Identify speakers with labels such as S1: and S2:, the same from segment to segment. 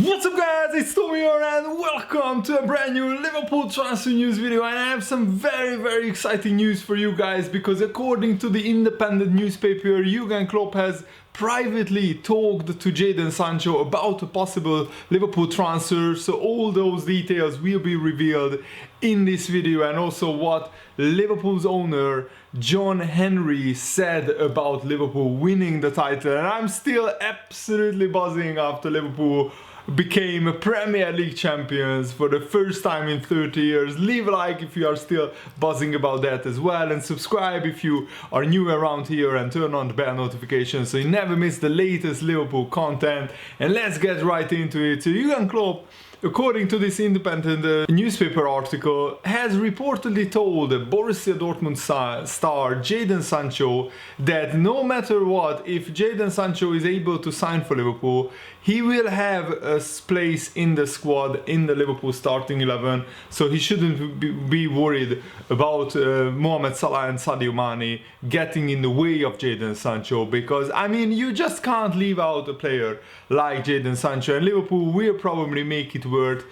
S1: What's up guys, it's Tommy here and welcome to a brand new Liverpool transfer news video. And I have some very exciting news for you guys, because according to the independent newspaper, Jurgen Klopp has privately talked to Jadon Sancho about a possible Liverpool transfer. So all those details will be revealed in this video, and also what Liverpool's owner John Henry said about Liverpool winning the title. And I'm still absolutely buzzing after Liverpool became Premier League champions for the first time in 30 years. Leave a like if you are still buzzing about that as well, and subscribe if you are new around here, and turn on the bell notifications so you never miss the latest Liverpool content. And let's get right into it. So Jurgen Klopp, according to this independent newspaper article, has reportedly told Borussia Dortmund star Jadon Sancho that no matter what, if Jadon Sancho is able to sign for Liverpool, he will have a place in the squad, in the Liverpool starting 11, so he shouldn't be worried about Mohamed Salah and Sadio Mane getting in the way of Jadon Sancho, because I mean, you just can't leave out a player like Jadon Sancho, and Liverpool will probably make it work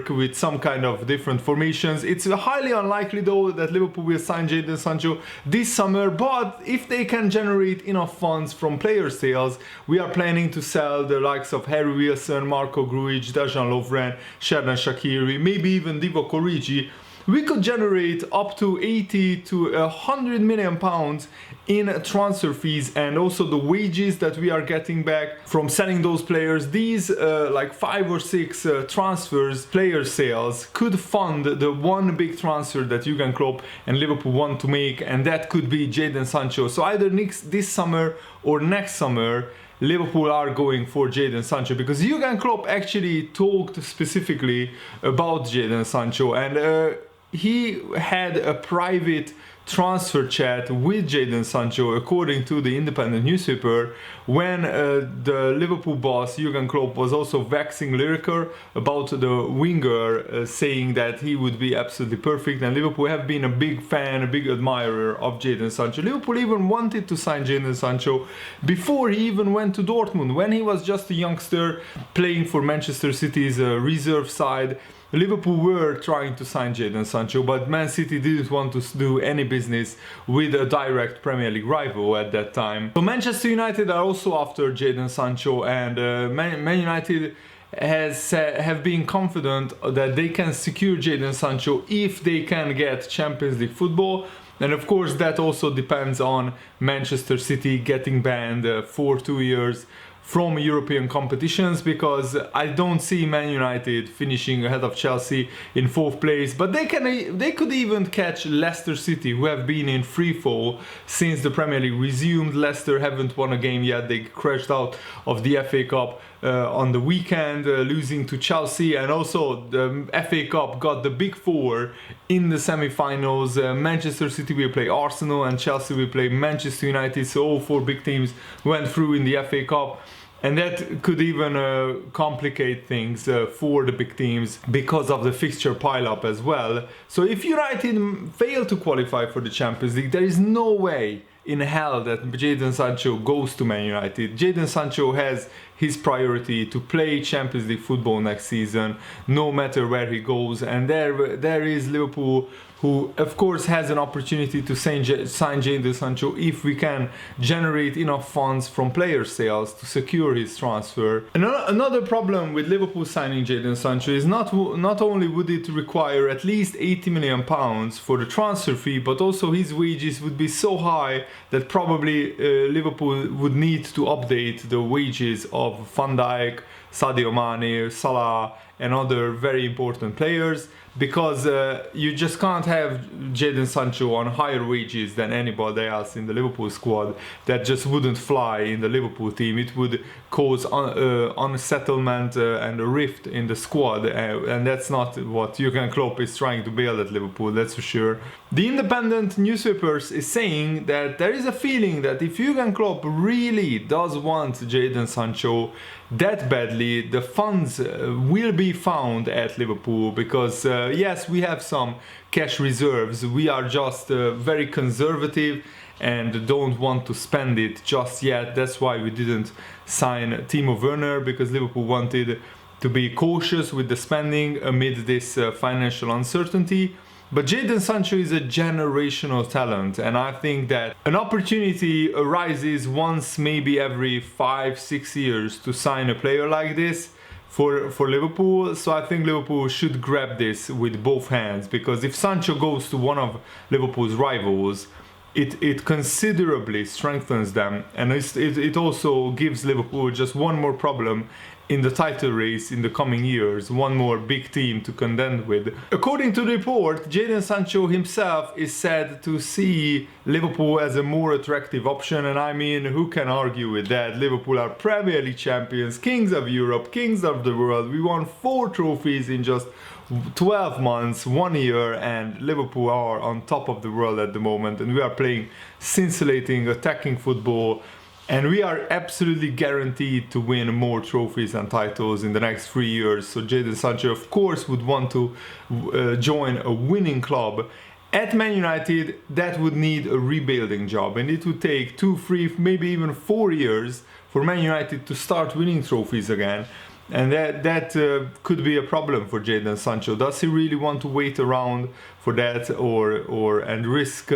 S1: with some kind of different formations. It's highly unlikely though that Liverpool will sign Jadon Sancho this summer, but if they can generate enough funds from player sales, we are planning to sell the likes of Harry Wilson, Marco Grujic, Dejan Lovren, Xherdan Shaqiri, maybe even Divock Origi. We could generate up to 80 to 100 million pounds in transfer fees, and also the wages that we are getting back from selling those players. These like 5 or 6 transfers, player sales, could fund the one big transfer that Jurgen Klopp and Liverpool want to make, and that could be Jadon Sancho. So either this summer or next summer, Liverpool are going for Jadon Sancho, because Jurgen Klopp actually talked specifically about Jadon Sancho, and he had a private transfer chat with Jadon Sancho, according to the independent newspaper, when the Liverpool boss Jurgen Klopp was also waxing lyrical about the winger, saying that he would be absolutely perfect, and Liverpool have been a big fan, a big admirer of Jadon Sancho. Liverpool even wanted to sign Jadon Sancho before he even went to Dortmund, when he was just a youngster playing for Manchester City's reserve side. Liverpool were trying to sign Jadon Sancho, but Man City didn't want to do any business with a direct Premier League rival at that time. So Manchester United are also after Jadon Sancho, and Man United have been confident that they can secure Jadon Sancho if they can get Champions League football. And of course that also depends on Manchester City getting banned for 2 years from European competitions, because I don't see Man United finishing ahead of Chelsea in 4th place, but they could even catch Leicester City, who have been in free fall since the Premier League resumed. Leicester haven't won a game yet. They crashed out of the FA Cup on the weekend, losing to Chelsea, and also the FA Cup got the big 4 in the semi-finals. Manchester City will play Arsenal and Chelsea will play Manchester United, so all 4 big teams went through in the FA Cup. And that could even complicate things for the big teams because of the fixture pile-up as well. So if United fail to qualify for the Champions League, there is no way in hell that Jadon Sancho goes to Man United. Jadon Sancho has his priority to play Champions League football next season, no matter where he goes. And there is Liverpool, who of course has an opportunity to sign Jadon Sancho if we can generate enough funds from player sales to secure his transfer. Another problem with Liverpool signing Jadon Sancho is not only would it require at least 80 million pounds for the transfer fee, but also his wages would be so high that probably Liverpool would need to update the wages of Van Dijk, Sadio Mane, Salah, and other very important players, because you just can't have Jadon Sancho on higher wages than anybody else in the Liverpool squad. That just wouldn't fly in the Liverpool team. It would cause unsettlement and a rift in the squad, and that's not what Jurgen Klopp is trying to build at Liverpool, that's for sure. The independent newspapers is saying that there is a feeling that if Jurgen Klopp really does want Jadon Sancho that badly, the funds will be found at Liverpool, because yes, we have some cash reserves. We are just very conservative and don't want to spend it just yet. That's why we didn't sign Timo Werner, because Liverpool wanted to be cautious with the spending amid this financial uncertainty. But Jadon Sancho is a generational talent, and I think that an opportunity arises once maybe every 5-6 years to sign a player like this for Liverpool. So I think Liverpool should grab this with both hands, because if Sancho goes to one of Liverpool's rivals, it considerably strengthens them, and it also gives Liverpool just one more problem in the title race in the coming years, one more big team to contend with. According to the report, Jadon Sancho himself is said to see Liverpool as a more attractive option, and I mean, who can argue with that? Liverpool are Premier League champions, kings of Europe, kings of the world. We won 4 trophies in just 12 months, 1 year, and Liverpool are on top of the world at the moment, and we are playing scintillating attacking football, and we are absolutely guaranteed to win more trophies and titles in the next 3 years. So Jadon Sancho, of course, would want to join a winning club. At Man United, that would need a rebuilding job, and it would take 2, 3, maybe even 4 years for Man United to start winning trophies again. And that could be a problem for Jadon Sancho. Does he really want to wait around for that, or risk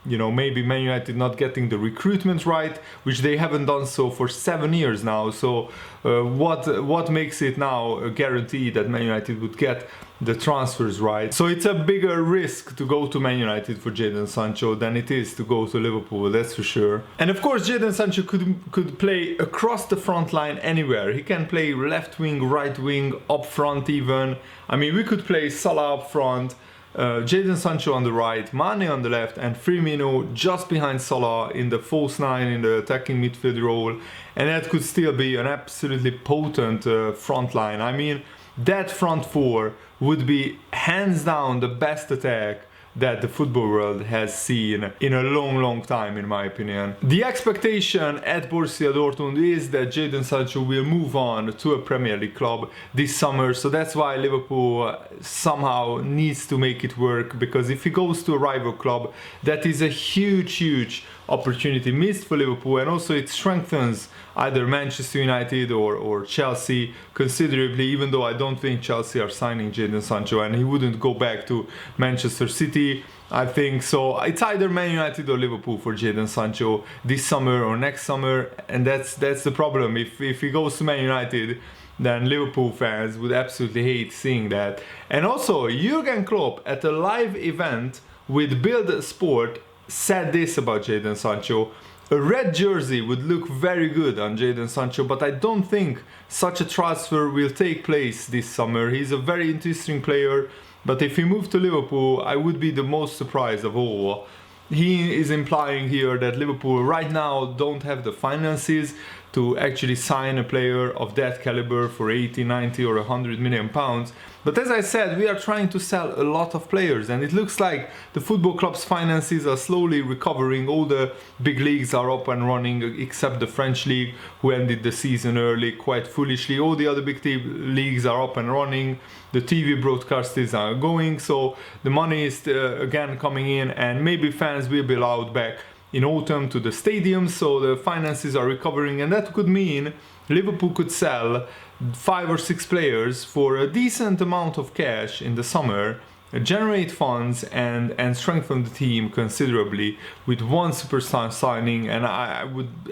S1: maybe Man United not getting the recruitment right, which they haven't done so for 7 years now? So what makes it now a guarantee that Man United would get the transfers right? So it's a bigger risk to go to Man United for Jadon Sancho than it is to go to Liverpool, that's for sure. And of course Jadon Sancho could play across the front line anywhere. He can play left wing, right wing, up front even. I mean, we could play Salah up front, Jadon Sancho on the right, Mane on the left, and Firmino just behind Salah in the false 9 in the attacking midfield role, and that could still be an absolutely potent front line. I mean, that front 4 would be hands down the best attack that the football world has seen in a long time, in my opinion. The expectation at Borussia Dortmund is that Jadon Sancho will move on to a Premier League club this summer, so that's why Liverpool somehow needs to make it work, because if he goes to a rival club, that is a huge opportunity missed for Liverpool, and also it strengthens either Manchester United or Chelsea considerably, even though I don't think Chelsea are signing Jadon Sancho, and he wouldn't go back to Manchester City, I think. So it's either Man United or Liverpool for Jadon Sancho this summer or next summer, and that's the problem. If he goes to Man United, then Liverpool fans would absolutely hate seeing that. And also, Jurgen Klopp at a live event with Bild Sport said this about Jadon Sancho: a red jersey would look very good on Jadon Sancho, but I don't think such a transfer will take place this summer. He's a very interesting player, but if he moved to Liverpool, I would be the most surprised of all. He is implying here that Liverpool right now don't have the finances to actually sign a player of that caliber for 80, 90 or 100 million pounds. But as I said, we are trying to sell a lot of players, and it looks like the football club's finances are slowly recovering. All the big leagues are up and running, except the French league, who ended the season early quite foolishly. All the other big leagues are up and running. The TV broadcasters are going, so the money is again coming in, and maybe fans will be allowed back in autumn to the stadiums, so the finances are recovering, and that could mean Liverpool could sell 5 or 6 players for a decent amount of cash in the summer, generate funds and strengthen the team considerably with one superstar signing. And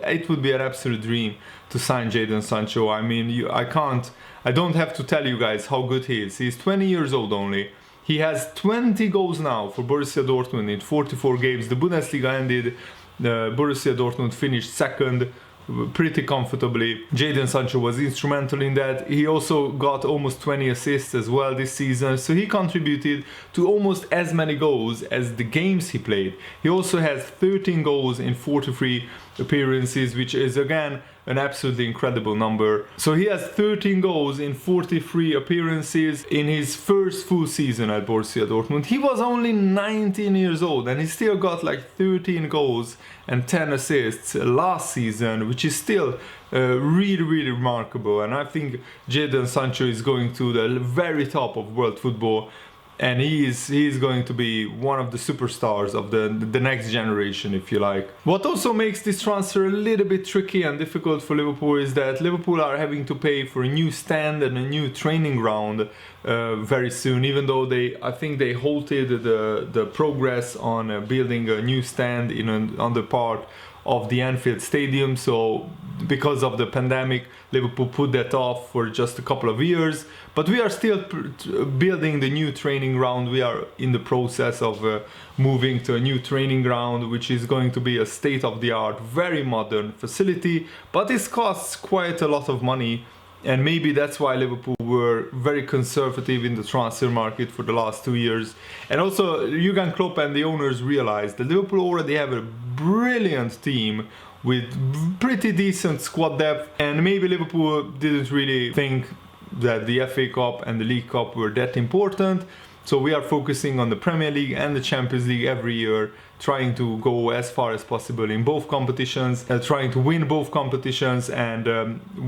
S1: it would be an absolute dream to sign Jadon Sancho. I mean, I don't have to tell you guys how good he is. He's 20 years old only. He has 20 goals now for Borussia Dortmund in 44 games. The Bundesliga ended, Borussia Dortmund finished second pretty comfortably. Jadon Sancho was instrumental in that. He also got almost 20 assists as well this season, so he contributed to almost as many goals as the games he played. He also has 13 goals in 43 appearances, which is again an absolutely incredible number. So he has 13 goals in 43 appearances in his first full season at Borussia Dortmund. He was only 19 years old and he still got like 13 goals and 10 assists last season, which is still really remarkable. And I think Jadon Sancho is going to the very top of world football and he is going to be one of the superstars of the next generation, if you like. What also makes this transfer a little bit tricky and difficult for Liverpool is that Liverpool are having to pay for a new stand and a new training ground very soon, even though I think they halted the progress on building a new stand on the part of the Anfield Stadium. So because of the pandemic, Liverpool put that off for just a couple of years, but we are still building the new training ground. We are in the process of moving to a new training ground, which is going to be a state-of-the-art, very modern facility, but this costs quite a lot of money. And maybe that's why Liverpool were very conservative in the transfer market for the last 2 years. And also, Jurgen Klopp and the owners realized that Liverpool already have a brilliant team with pretty decent squad depth. And maybe Liverpool didn't really think that the FA Cup and the League Cup were that important. So we are focusing on the Premier League and the Champions League every year, trying to go as far as possible in both competitions, trying to win both competitions. And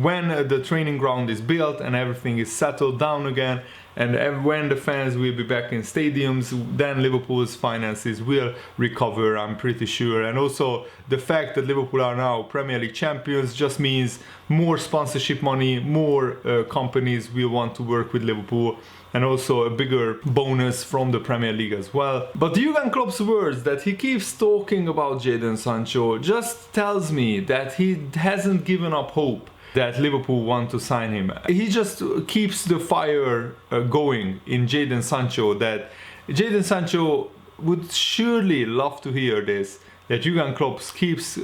S1: when the training ground is built and everything is settled down again, and when the fans will be back in stadiums, then Liverpool's finances will recover, I'm pretty sure. And also the fact that Liverpool are now Premier League champions just means more sponsorship money, more companies will want to work with Liverpool, and also a bigger bonus from the Premier League as well. But Jurgen Klopp's words that he keeps talking about Jadon Sancho just tells me that he hasn't given up hope that Liverpool want to sign him. He just keeps the fire going in Jadon Sancho, that Jadon Sancho would surely love to hear this, that Jurgen Klopp keeps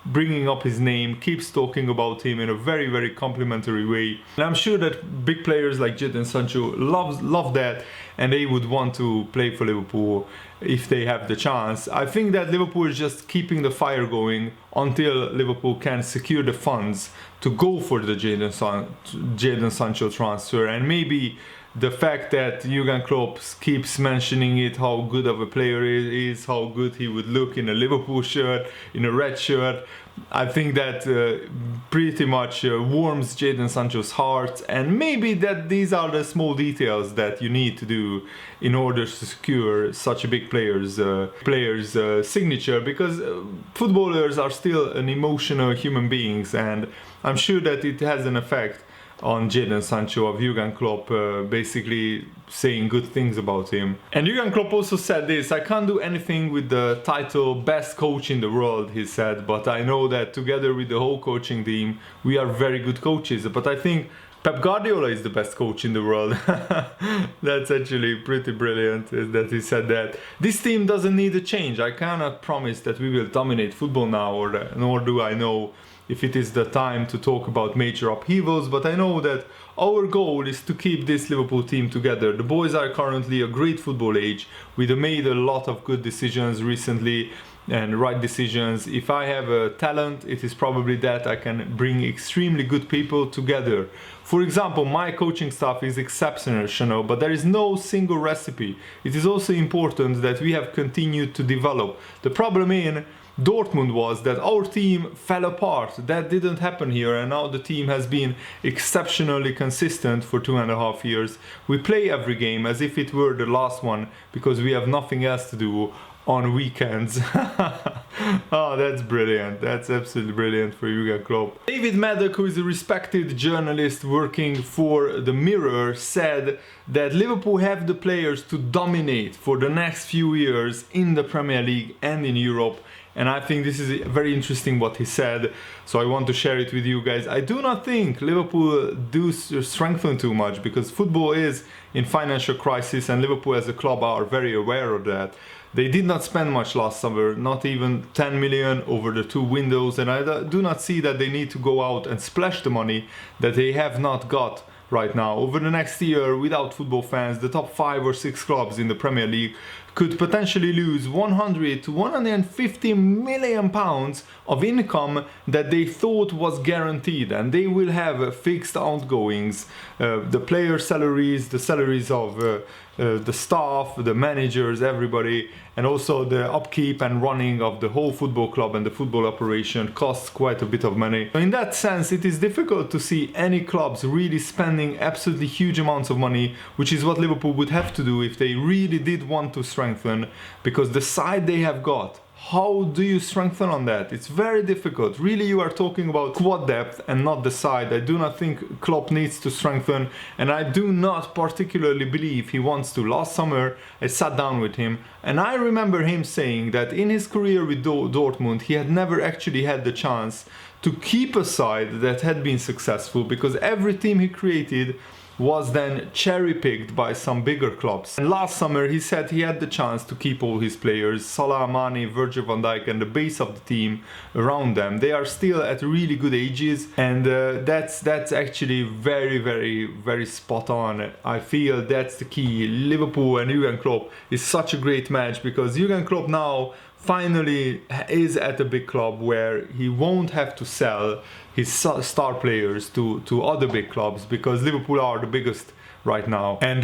S1: bringing up his name, keeps talking about him in a very, very complimentary way. And I'm sure that big players like Jadon Sancho love that, and they would want to play for Liverpool if they have the chance. I think that Liverpool is just keeping the fire going until Liverpool can secure the funds to go for the Jadon Sancho transfer. And maybe the fact that Jurgen Klopp keeps mentioning it, how good of a player he is, how good he would look in a Liverpool shirt, in a red shirt, I think that pretty much warms Jadon Sancho's heart. And maybe that these are the small details that you need to do in order to secure such a big player's signature, because footballers are still an emotional human beings, and I'm sure that it has an effect on Jadon Sancho of Jurgen Klopp basically saying good things about him. And Jurgen Klopp also said this: I can't do anything with the title best coach in the world, he said, but I know that together with the whole coaching team we are very good coaches. But I think Pep Guardiola is the best coach in the world. That's actually pretty brilliant that he said that. This team doesn't need a change. I cannot promise that we will dominate football now, nor do I know if it is the time to talk about major upheavals, but I know that our goal is to keep this Liverpool team together. The boys are currently a great football age. We made a lot of good decisions recently and right decisions. If I have a talent, it is probably that I can bring extremely good people together. For example, my coaching staff is exceptional, but there is no single recipe. It is also important that we have continued to develop. The problem in Dortmund was that our team fell apart. That didn't happen here, and now the team has been exceptionally consistent for 2.5 years. We play every game as if it were the last one because we have nothing else to do on weekends. Oh, that's brilliant. That's absolutely brilliant for Jurgen Klopp. David Maddock, who is a respected journalist working for The Mirror, said that Liverpool have the players to dominate for the next few years in the Premier League and in Europe. And I think this is very interesting what he said, so I want to share it with you guys. I do not think Liverpool do strengthen too much, because football is in financial crisis and Liverpool as a club are very aware of that. They did not spend much last summer, not even 10 million over the 2 windows, and I do not see that they need to go out and splash the money that they have not got right now. Over the next year, without football fans, the top 5 or 6 clubs in the Premier League could potentially lose 100 to 150 million pounds of income that they thought was guaranteed, and they will have fixed outgoings, the player salaries, the salaries of the staff, the managers, everybody, and also the upkeep and running of the whole football club and the football operation costs quite a bit of money. In that sense, it is difficult to see any clubs really spending absolutely huge amounts of money, which is what Liverpool would have to do if they really did want to strengthen, because the side they have got, how do you strengthen on that? It's very difficult. Really, you are talking about squad depth and not the side. I do not think Klopp needs to strengthen, and I do not particularly believe he wants to. Last summer, I sat down with him, and I remember him saying that in his career with Dortmund, he had never actually had the chance to keep a side that had been successful, because every team he created was then cherry-picked by some bigger clubs. And last summer he said he had the chance to keep all his players, Salah, Mane, Virgil van Dijk, and the base of the team around them. They are still at really good ages, and that's actually very spot on. I feel that's the key. Liverpool and Jurgen Klopp is such a great match, because Jurgen Klopp now finally is at a big club where he won't have to sell his star players to other big clubs, because Liverpool are the biggest right now. And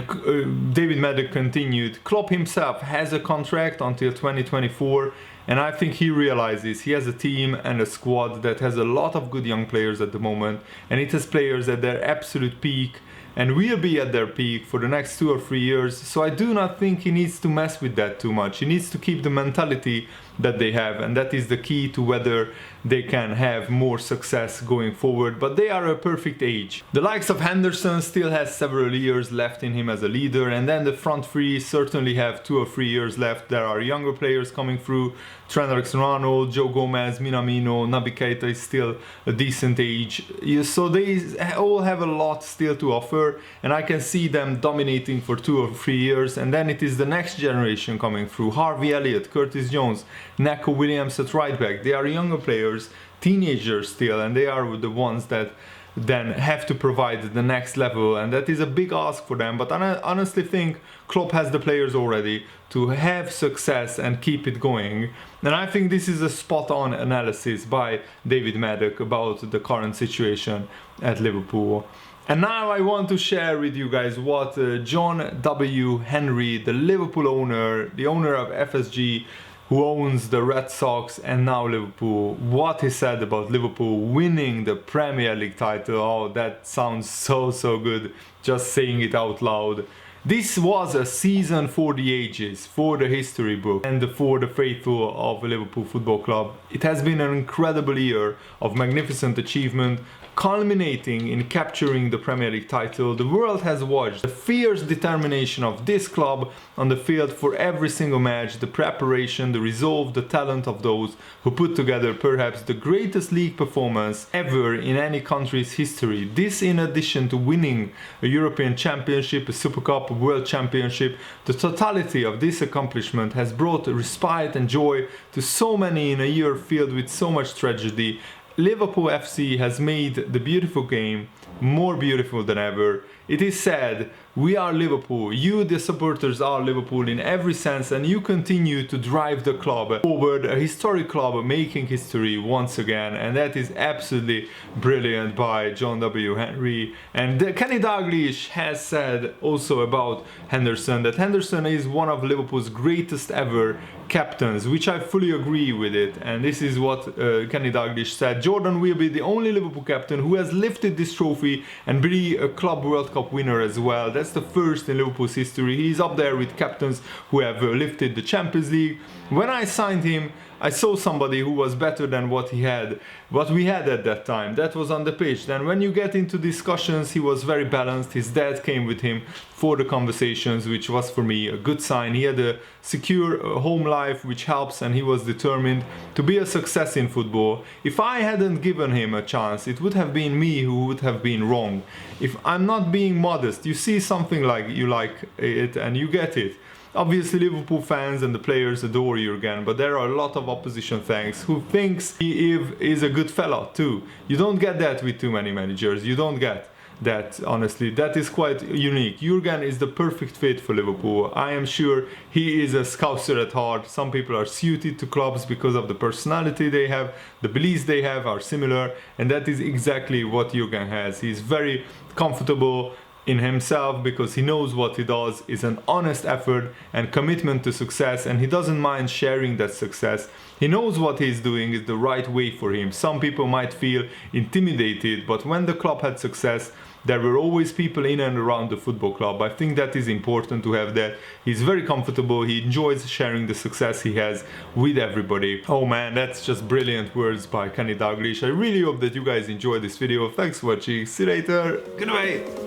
S1: David Maddock continued, Klopp himself has a contract until 2024, and I think he realizes he has a team and a squad that has a lot of good young players at the moment, and it has players at their absolute peak and will be at their peak for the next 2 or 3 years. So I do not think he needs to mess with that too much. He needs to keep the mentality that they have, and that is the key to whether they can have more success going forward. But they are a perfect age. The likes of Henderson still has several years left in him as a leader, and then the front three certainly have 2 or 3 years left. There are younger players coming through, Trent Alexander-Arnold, Joe Gomez, Minamino, Naby Keita is still a decent age. So they all have a lot still to offer, and I can see them dominating for 2 or 3 years, and then it is the next generation coming through. Harvey Elliott, Curtis Jones, Neco Williams at right back. They are younger players, teenagers still, and they are the ones that then have to provide the next level, and that is a big ask for them. But I honestly think Klopp has the players already to have success and keep it going. And I think this is a spot-on analysis by David Maddock about the current situation at Liverpool. And now I want to share with you guys what John W. Henry, the Liverpool owner, the owner of FSG, who owns the Red Sox and now Liverpool, what he said about Liverpool winning the Premier League title. Oh, that sounds so good, just saying it out loud. This was a season for the ages, for the history book, and for the faithful of Liverpool Football Club. It has been an incredible year of magnificent achievement, culminating in capturing the Premier League title. The world has watched the fierce determination of this club on the field for every single match, the preparation, the resolve, the talent of those who put together perhaps the greatest league performance ever in any country's history. This in addition to winning a European Championship, a Super Cup, a World Championship. The totality of this accomplishment has brought respite and joy to so many in a year filled with so much tragedy. Liverpool FC has made the beautiful game more beautiful than ever. It is said, we are Liverpool, you the supporters are Liverpool in every sense, and you continue to drive the club forward, a historic club making history once again, and that is absolutely brilliant by John W. Henry. And Kenny Dalglish has said also about Henderson that Henderson is one of Liverpool's greatest ever captains, which I fully agree with it, and this is what Kenny Dalglish said. Jadon will be the only Liverpool captain who has lifted this trophy and be a Club World Cup winner as well. That's the first in Liverpool's history. He's up there with captains who have lifted the Champions League. When I signed him, I saw somebody who was better than what we had at that time. That was on the pitch. Then when you get into discussions, he was very balanced. His dad came with him for the conversations, which was for me a good sign. He had a secure home life, which helps, and he was determined to be a success in football. If I hadn't given him a chance, it would have been me who would have been wrong. If I'm not being modest, you see something like you like it and you get it. Obviously Liverpool fans and the players adore Jurgen, but there are a lot of opposition fans who thinks he is a good fella too. You don't get that with too many managers, you don't get. that honestly, that is quite unique. Jurgen is the perfect fit for Liverpool. I am sure he is a Scouser at heart. Some people are suited to clubs because of the personality they have, the beliefs they have are similar, and that is exactly what Jurgen has. He's very comfortable in himself because he knows what he does is an honest effort and commitment to success, and he doesn't mind sharing that success. He knows what he's doing is the right way for him. Some people might feel intimidated, but when the club had success, there were always people in and around the football club. I think that is important to have that. He's very comfortable, he enjoys sharing the success he has with everybody. Oh man, that's just brilliant words by Kenny Dalglish. I really hope that you guys enjoyed this video. Thanks for watching, see you later, goodbye!